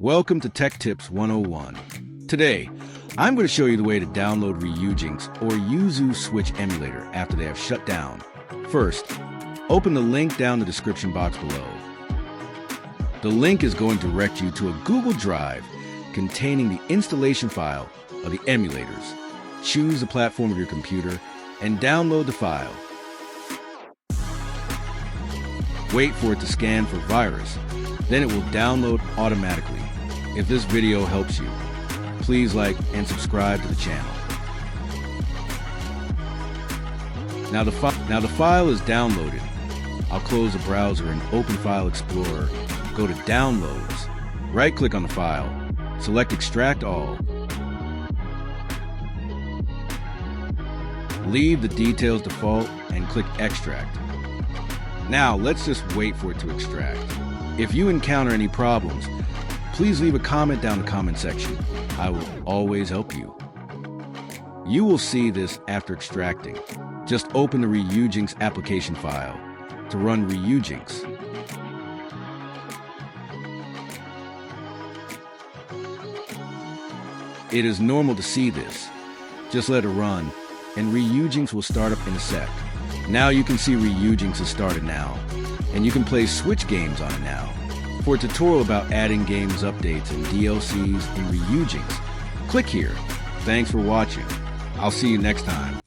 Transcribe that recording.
Welcome to Tech Tips 101. Today, I'm going to show you the way to download Ryujinx or Yuzu Switch emulator after they have shut down. First, open the link down the description box below. The link is going to direct you to a Google Drive containing the installation file of the emulators. Choose the platform of your computer and download the file. Wait for it to scan for virus, then it will download automatically. If this video helps you, please like and subscribe to the channel. Now the file is downloaded. I'll close the browser and open File Explorer. Go to Downloads. Right-click on the file. Select Extract All. Leave the details default and click Extract. Now let's just wait for it to extract. If you encounter any problems, please leave a comment down the comment section. I will always help you. You will see this after extracting. Just open the Ryujinx application file to run Ryujinx. It is normal to see this. Just let it run, and Ryujinx will start up in a sec. Now you can see Ryujinx has started now, and you can play Switch games on it now. For a tutorial about adding games, updates, and DLCs in Ryujinx, click here. Thanks for watching. I'll see you next time.